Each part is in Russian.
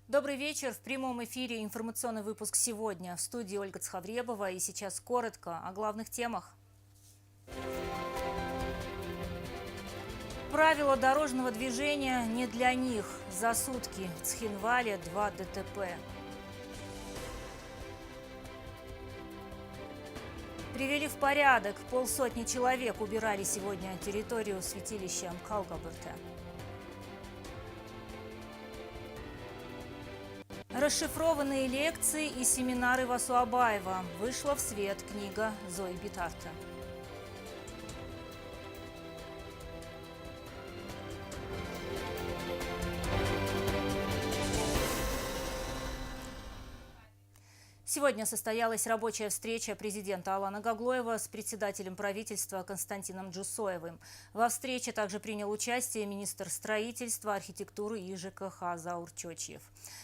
Добрый вечер. В прямом эфире информационный выпуск «Сегодня». В студии Ольга Цхавребова. И сейчас коротко о главных темах. Правила дорожного движения не для них. За сутки в Цхинвале 2 ДТП. Привели в порядок. Полсотни человек убирали сегодня территорию святилища Мкалгабырте. Расшифрованные лекции и семинары Васу Абаева. Вышла в свет книга Зои Битарта. Сегодня состоялась рабочая встреча президента Алана Гаглоева с председателем правительства Константином Джусоевым. Во встрече также принял участие министр строительства, архитектуры и ЖКХ Заур Чочьев.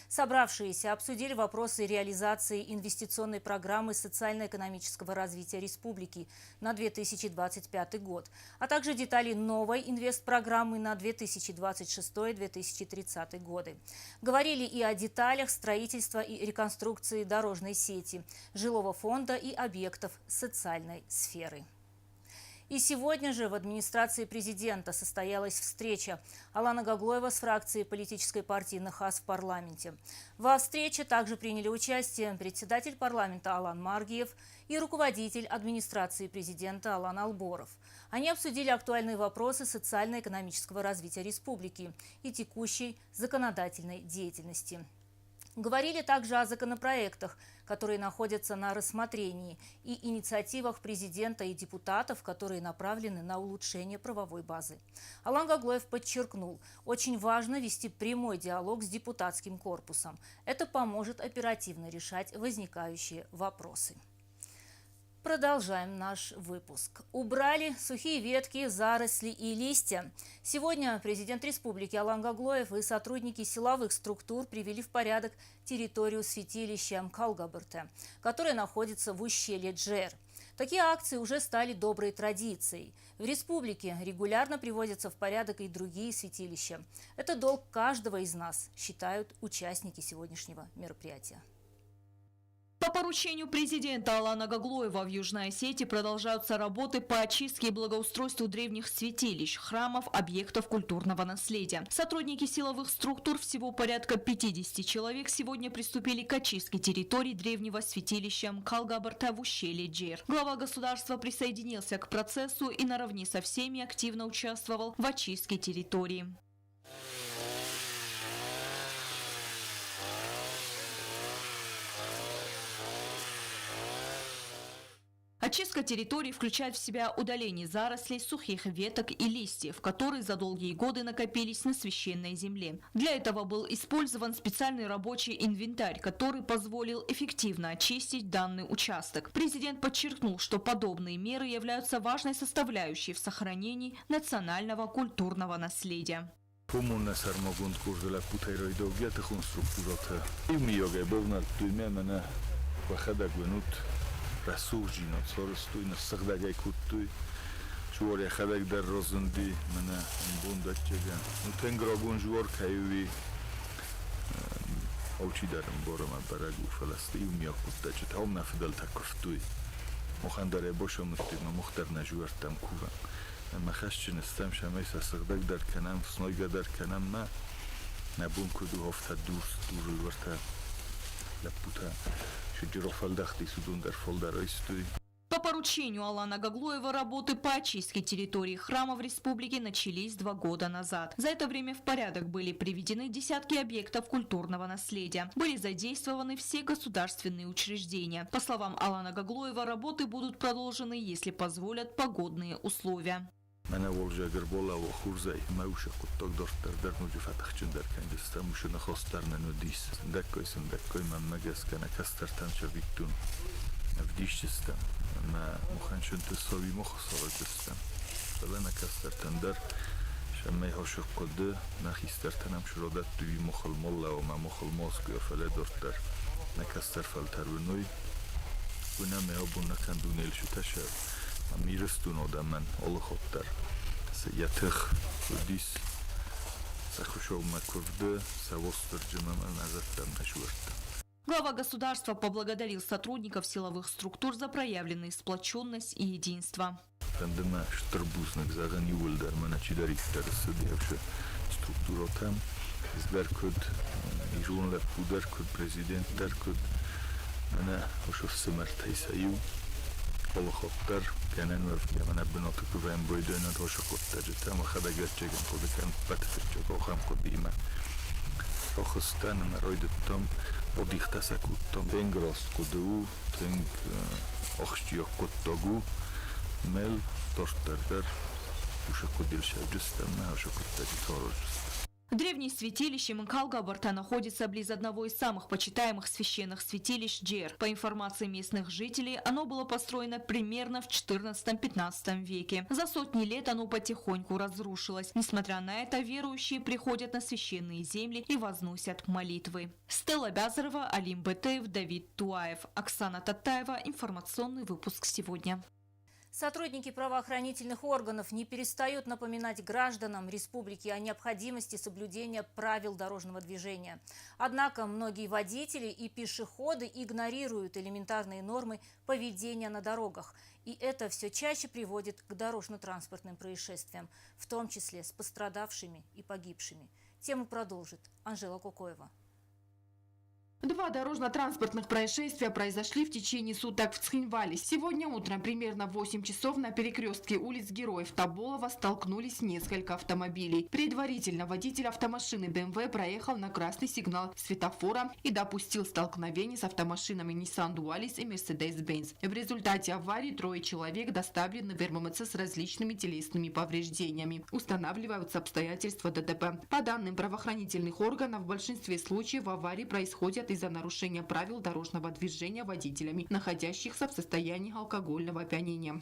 Собравшиеся обсудили вопросы реализации инвестиционной программы социально-экономического развития республики на 2025 год, а также детали новой инвестпрограммы на 2026-2030 годы. Говорили и о деталях строительства и реконструкции дорожной сети, жилого фонда и объектов социальной сферы. И сегодня же в администрации президента состоялась встреча Алана Гаглоева с фракцией политической партии НХАС в парламенте. Во встрече также приняли участие председатель парламента Алан Маргиев и руководитель администрации президента Алан Алборов. Они обсудили актуальные вопросы социально-экономического развития республики и текущей законодательной деятельности. Говорили также о законопроектах, которые находятся на рассмотрении, и инициативах президента и депутатов, которые направлены на улучшение правовой базы. Алан Гаглоев подчеркнул, очень важно вести прямой диалог с депутатским корпусом. Это поможет оперативно решать возникающие вопросы. Продолжаем наш выпуск. Убрали сухие ветки, заросли и листья. Сегодня президент республики Алан Гаглоев и сотрудники силовых структур привели в порядок территорию святилища Мкалгабырте, которая находится в ущелье Джер. Такие акции уже стали доброй традицией. В республике регулярно приводятся в порядок и другие святилища. Это долг каждого из нас, считают участники сегодняшнего мероприятия. По поручению президента Алана Гаглоева в Южной Осетии продолжаются работы по очистке и благоустройству древних святилищ, храмов, объектов культурного наследия. Сотрудники силовых структур, всего порядка 50 человек, сегодня приступили к очистке территории древнего святилища Мкалгабырте в ущелье Джер. Глава государства присоединился к процессу и наравне со всеми активно участвовал в очистке территории. Очистка территории включает в себя удаление зарослей, сухих веток и листьев, которые за долгие годы накопились на священной земле. Для этого был использован специальный рабочий инвентарь, который позволил эффективно очистить данный участок. Президент подчеркнул, что подобные меры являются важной составляющей в сохранении национального культурного наследия. رسول جینات سارستوی نسخدگای کتوی جواری خدک در رازندی من بوندت جگن نتنگرابون جوار کیوی اوچی درم بارم برگو فلسطین میا کت چه تام نفدل تکفتوی مخندره باشم مستیم مختر نجورتم کوفم اما خش نستم شمی سخدک در کنم سنایگ در کنم ما نبون کدو هفت دور ورتا لپوتا По поручению Алана Гаглоева работы по очистке территории храма в республике начались 2 года назад. За это время в порядок были приведены десятки объектов культурного наследия. Были задействованы все государственные учреждения. По словам Алана Гаглоева, работы будут продолжены, если позволят погодные условия. من اول جگر بالا و خورزای موش قطع داشت در نوج فتح چند در کنج استموش نخواست در ننودیس دکای من مگس کنه کستر تنچه بیتون افدیش چستم ما مخنشون تصاوی مخصارا چستم سلام کستر تندر شمی هاشق قده نخیستر تنم شرادت دوی مخل ملا و ما مخل ماسک یا فله داشت در نکستر فلتر و نوی و نمی آبون نکندونیل شو تشر میرستون آدم من آل خود در یتخ و دیس Захушов Макурды, Савостер Джимама Назаттан Нашварта. Глава государства поблагодарил сотрудников силовых структур за проявленную сплоченность и единство. Тандема Штрбузнак Загани Ульдар Маначидарик Тарасадевша структуротам Изберкуд Ирунлеп Ударкуд Президент Даркуд Она Ушов Сымартайсаю Холохоптар Ганенверф Ямана Бенотуку Вэмбойдена Тошакоттаджи Там Хадагачеген Кодекан Патферчок Охам Кодима Охостан Маройдеттом Одихтасакуттом Тенгрос Кодеу Тенг Охштиок Коттогу Мел Тоштардер Ушакодильшавджистам Ушакоттаджи Торожист. Древнее святилище Мкалгабарта находится близ одного из самых почитаемых священных святилищ Джер. По информации местных жителей, оно было построено примерно в XIV-XV веке. За сотни лет оно потихоньку разрушилось. Несмотря на это, верующие приходят на священные земли и возносят молитвы. Стелла Бязарова, Алим Бетеев, Давид Туаев, Оксана Татаева. Информационный выпуск сегодня. Сотрудники правоохранительных органов не перестают напоминать гражданам республики о необходимости соблюдения правил дорожного движения. Однако многие водители и пешеходы игнорируют элементарные нормы поведения на дорогах. И это все чаще приводит к дорожно-транспортным происшествиям, в том числе с пострадавшими и погибшими. Тему продолжит Анжела Кукоева. Два дорожно-транспортных происшествия произошли в течение суток в Цхинвале. Сегодня утром примерно в 8 часов на перекрестке улиц Героев Тоболова столкнулись несколько автомобилей. Предварительно водитель автомашины БМВ проехал на красный сигнал светофора и допустил столкновение с автомашинами Nissan Dualis и Mercedes-Benz. В результате аварии 3 человек доставлены в РММЦ с различными телесными повреждениями. Устанавливаются обстоятельства ДТП. По данным правоохранительных органов, в большинстве случаев аварии происходят из-за нарушения правил дорожного движения водителями, находящихся в состоянии алкогольного опьянения.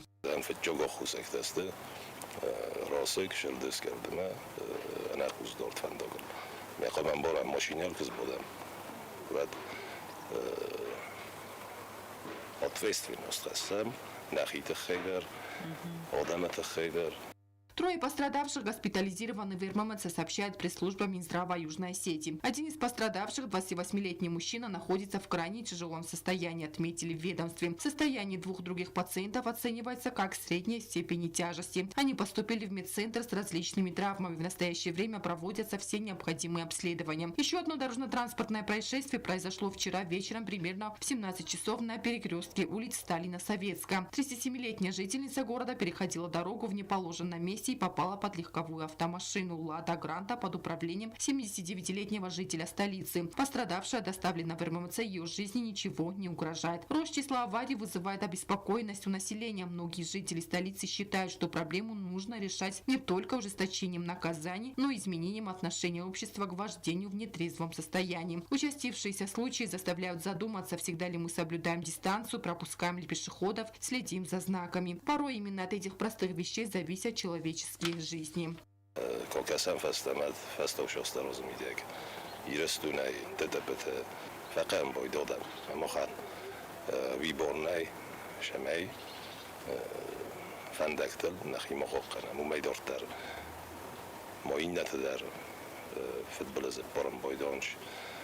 Трое пострадавших госпитализированы в РММЦ, сообщает пресс-служба Минздрава Южной Осетии. Один из пострадавших, 28-летний мужчина, находится в крайне тяжелом состоянии, отметили в ведомстве. Состояние двух других пациентов оценивается как средней степени тяжести. Они поступили в медцентр с различными травмами. В настоящее время проводятся все необходимые обследования. Еще одно дорожно-транспортное происшествие произошло вчера вечером примерно в 17 часов на перекрестке улиц Сталина-Советская. 37-летняя жительница города переходила дорогу в неположенном месте и попала под легковую автомашину «Лада Гранта» под управлением 79-летнего жителя столицы. Пострадавшая доставлена в РММЦ, ее жизни ничего не угрожает. Рост числа аварий вызывает обеспокоенность у населения. Многие жители столицы считают, что проблему нужно решать не только ужесточением наказаний, но и изменением отношения общества к вождению в нетрезвом состоянии. Участившиеся случаи заставляют задуматься, всегда ли мы соблюдаем дистанцию, пропускаем ли пешеходов, следим за знаками. Порой именно от этих простых вещей зависят человеческие жизни.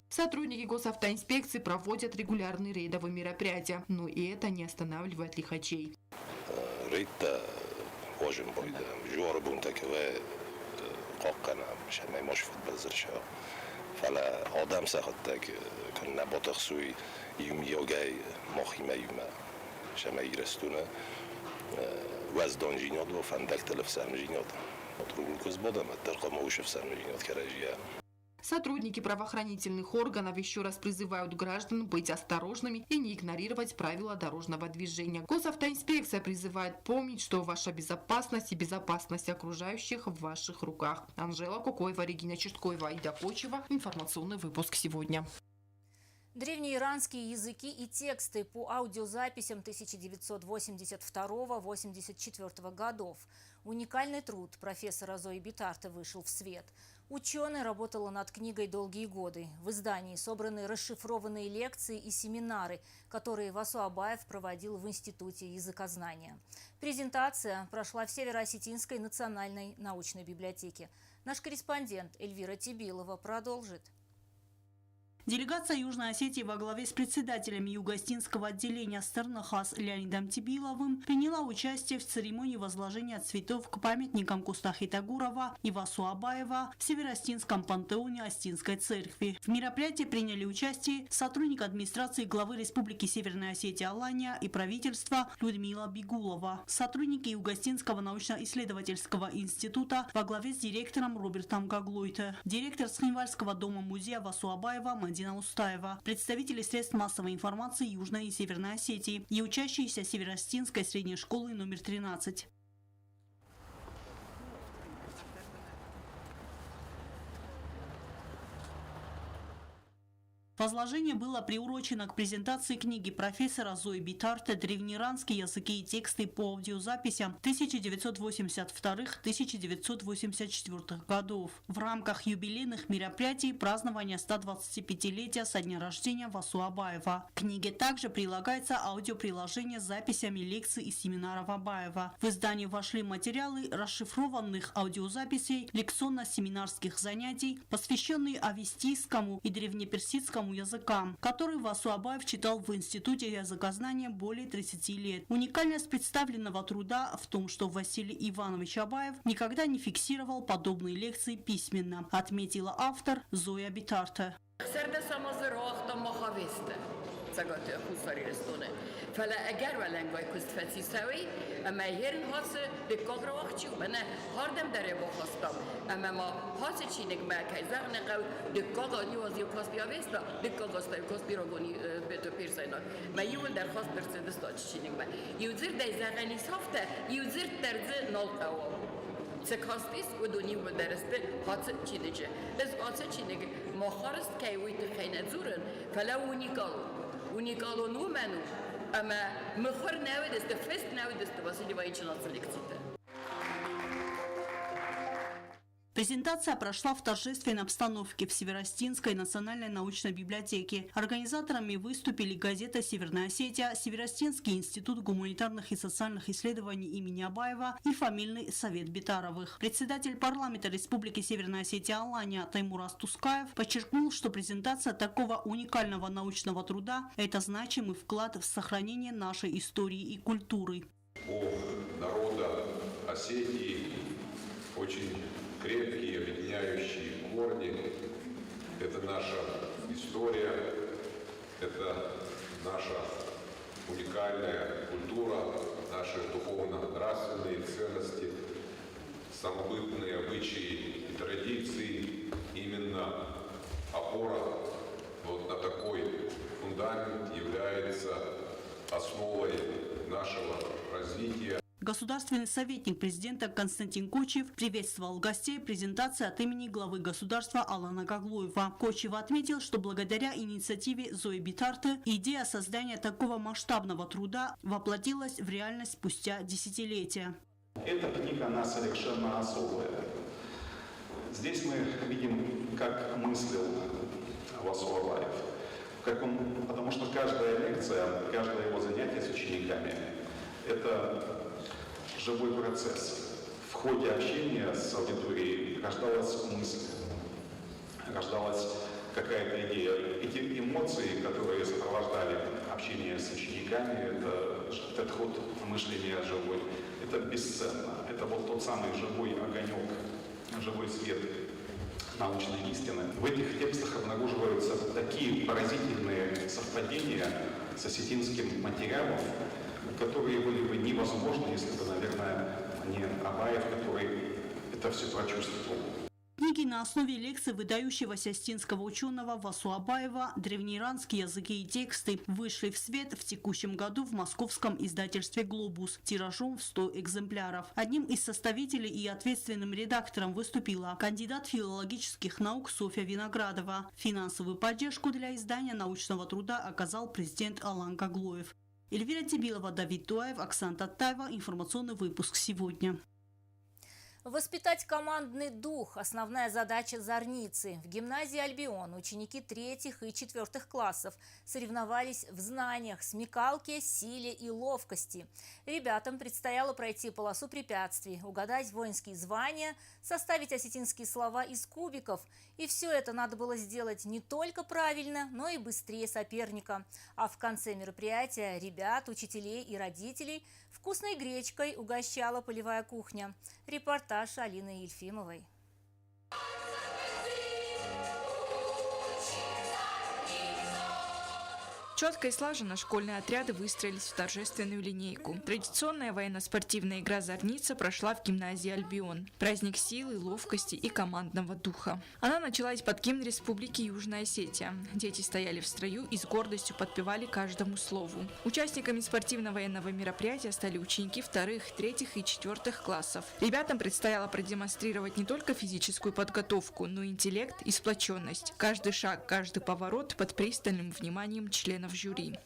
Сотрудники госавтоинспекции проводят регулярные рейдовые мероприятия, но и это не останавливает лихачей. Ожим бойда, жуар бунтакве qoqqanam, shamay mosh futbolzircha. Fala odam saxatdak kunna botoqsuy yum yogay mohima yuma. Shamay irastuna wazdonjinot va fandak talaf sarmjinot. Otrugul ko'z bodam, tarqama ushif sarmjinot karajia. Сотрудники правоохранительных органов еще раз призывают граждан быть осторожными и не игнорировать правила дорожного движения. Госавтоинспекция призывает помнить, что ваша безопасность и безопасность окружающих в ваших руках. Анжела Кукоева, Регина Черткоева, Аида Кочева. Информационный выпуск сегодня. Древнеиранские языки и тексты по аудиозаписям 1982-84 годов. Уникальный труд профессора Зои Битарты вышел в свет. Ученый работала над книгой долгие годы. В издании собраны расшифрованные лекции и семинары, которые Васу Абаев проводил в Институте языкознания. Презентация прошла в Северо-Осетинской национальной научной библиотеке. Наш корреспондент Эльвира Тибилова продолжит. Делегация Южной Осетии во главе с председателем Юго-Остинского отделения Стернахас Леонидом Тибиловым приняла участие в церемонии возложения цветов к памятникам Кустахи Тагурова и Васу Абаева в Северостинском пантеоне Остинской церкви. В мероприятии приняли участие сотрудник администрации главы Республики Северная Осетия Алания и правительства Людмила Бигулова, сотрудники Юго-Остинского научно-исследовательского института во главе с директором Робертом Гаглойте, директор Схинвальского дома-музея Васу Абаева Мадина Устаева, представители средств массовой информации Южной и Северной Осетии и учащиеся Северостинской средней школы номер 13. Возложение было приурочено к презентации книги профессора Зои Битарте «Древнеиранские языки и тексты по аудиозаписям 1982-1984 годов» в рамках юбилейных мероприятий празднования 125-летия со дня рождения Васу Абаева. К книге также прилагается аудиоприложение с записями лекций и семинаров Абаева. В издание вошли материалы расшифрованных аудиозаписей лекционно-семинарских занятий, посвященные авестийскому и древнеперсидскому языкам, который Васу Абаев читал в Институте языкознания более 30 лет. Уникальность представленного труда в том, что Василий Иванович Абаев никогда не фиксировал подобные лекции письменно, отметила автор Зоя Битарте. فلا اگر ولنگ وای کست فتی سوی اما هرن هاس دکاغ وقتی من هردم داره بخواستم اما ما هاس چینگ مرکز نقل دکاغ نیازی کاست بیاویستا دکاغ استای کاست بیرونی به تو پیرساینا ما یول درخواست برسد استاد چینگ ما یوزر دیزاغنی سافته یوزر درز نالقوا سکاستیس و دونی و درسته هاس چینجه از هاس چینگ ما خارست که ویت خینه زورن فلا ونیکالو نو منو اما مخور نودست فست نودست Василий Иванович лекции-то. Презентация прошла в торжественной обстановке в Северостинской национальной научной библиотеке. Организаторами выступили газета «Северная Осетия», Северостинский институт гуманитарных и социальных исследований имени Абаева и фамильный совет Битаровых. Председатель парламента Республики Северная Осетия Алания Таймураз Тускаев подчеркнул, что презентация такого уникального научного труда – это значимый вклад в сохранение нашей истории и культуры. У народа Осетии очень крепкие, объединяющие корни. Это наша история, это наша уникальная культура, наши духовно-нравственные ценности, самобытные обычаи и традиции. Именно опора вот на такой фундамент является основой нашего развития. Государственный советник президента Константин Кочев приветствовал гостей презентации от имени главы государства Алана Гаглоева. Кочев отметил, что благодаря инициативе Зои Битарте идея создания такого масштабного труда воплотилась в реальность спустя десятилетия. Эта книга, она совершенно особая. Здесь мы видим, как мыслил Васу Абаев. Потому что каждая лекция, каждое его занятие с учениками – это живой процесс. В ходе общения с аудиторией рождалась мысль, рождалась какая-то идея. Эти эмоции, которые сопровождали общение с учениками, этот ход мышления живой, это бесценно. Это вот тот самый живой огонек, живой свет научной истины. В этих текстах обнаруживаются такие поразительные совпадения с осетинским материалом, которые были бы невозможны, если бы, наверное, не Абаев, который это все прочувствовал. Книги на основе лекций выдающегося остинского ученого Васу Абаева «Древнеиранские языки и тексты» вышли в свет в текущем году в московском издательстве «Глобус» тиражом в 100 экземпляров. Одним из составителей и ответственным редактором выступила кандидат филологических наук Софья Виноградова. Финансовую поддержку для издания научного труда оказал президент Алан Гаглоев. Эльвира Тибилова, Давид Туаев, Оксана Таттаева. Информационный выпуск сегодня. Воспитать командный дух – основная задача Зорницы. В гимназии «Альбион» ученики 3-х и 4-х классов соревновались в знаниях, смекалке, силе и ловкости. Ребятам предстояло пройти полосу препятствий, угадать воинские звания, составить осетинские слова из кубиков. И все это надо было сделать не только правильно, но и быстрее соперника. А в конце мероприятия ребят, учителей и родителей вкусной гречкой угощала полевая кухня. Репортаж Алины Ельфимовой. Четко и слаженно школьные отряды выстроились в торжественную линейку. Традиционная военно-спортивная игра «Зорница» прошла в гимназии «Альбион». Праздник силы, ловкости и командного духа. Она началась под гимн Республики Южная Осетия. Дети стояли в строю и с гордостью подпевали каждому слову. Участниками спортивно-военного мероприятия стали ученики 2-х, 3-х и 4-х классов. Ребятам предстояло продемонстрировать не только физическую подготовку, но и интеллект и сплоченность. Каждый шаг, каждый поворот под пристальным вниманием членов жюри.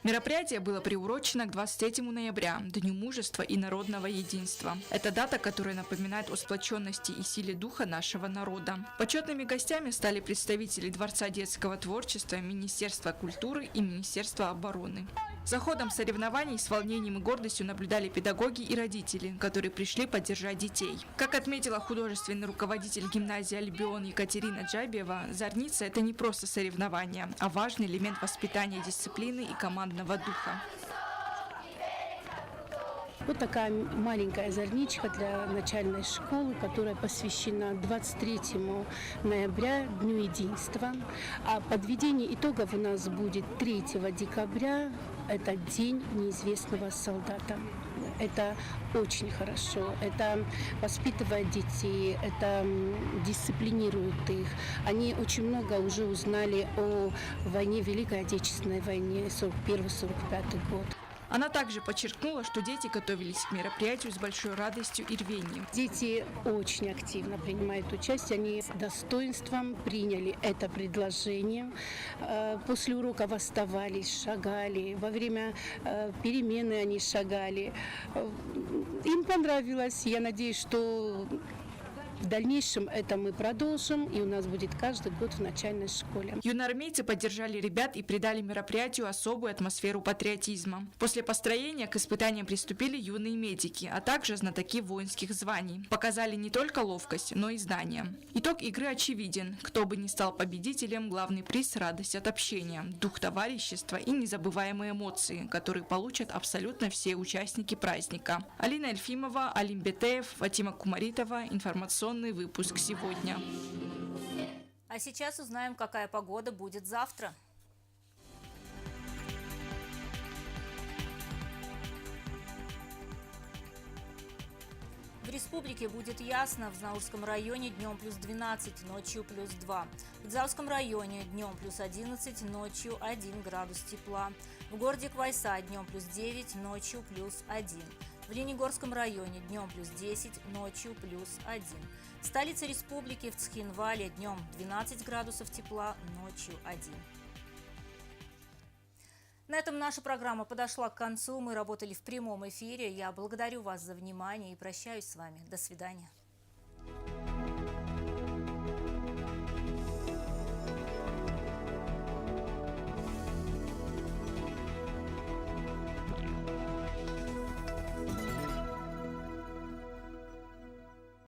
Мероприятие было приурочено к 23 ноября, Дню мужества и народного единства. Это дата, которая напоминает о сплоченности и силе духа нашего народа. Почетными гостями стали представители Дворца детского творчества, Министерства культуры и Министерства обороны. За ходом соревнований с волнением и гордостью наблюдали педагоги и родители, которые пришли поддержать детей. Как отметила художественный руководитель гимназии «Альбион» Екатерина Джабиева, «Зорница» – это не просто соревнование, а важный элемент воспитания дисциплины и командного духа. Вот такая маленькая зорничка для начальной школы, которая посвящена 23 ноября, Дню единства. А подведение итогов у нас будет 3 декабря, это День неизвестного солдата. Это очень хорошо, это воспитывает детей, это дисциплинирует их. Они очень много уже узнали о войне, Великой Отечественной войне, 41-45 год. Она также подчеркнула, что дети готовились к мероприятию с большой радостью и рвением. Дети очень активно принимают участие, они с достоинством приняли это предложение. После уроков оставались, шагали, во время перемены они шагали. Им понравилось, я надеюсь, что в дальнейшем это мы продолжим, и у нас будет каждый год в начальной школе. Юноармейцы поддержали ребят и придали мероприятию особую атмосферу патриотизма. После построения к испытаниям приступили юные медики, а также знатоки воинских званий. Показали не только ловкость, но и знания. Итог игры очевиден. Кто бы ни стал победителем, главный приз – радость от общения, дух товарищества и незабываемые эмоции, которые получат абсолютно все участники праздника. Алина Ельфимова, Алим Бетеев, Фатима Кумаритова. Информационный выпуск сегодня. А сейчас узнаем, какая погода будет завтра. В республике будет ясно. В Знаурском районе днем плюс 12, ночью плюс 2. В Дзауском районе днем плюс 11, ночью 1 градус тепла. В городе Квайса днем плюс 9, ночью плюс 1. В Ленигорском районе днем плюс 10, ночью плюс 1. В столице республики в Цхинвале днем 12 градусов тепла, ночью 1. На этом наша программа подошла к концу. Мы работали в прямом эфире. Я благодарю вас за внимание и прощаюсь с вами. До свидания.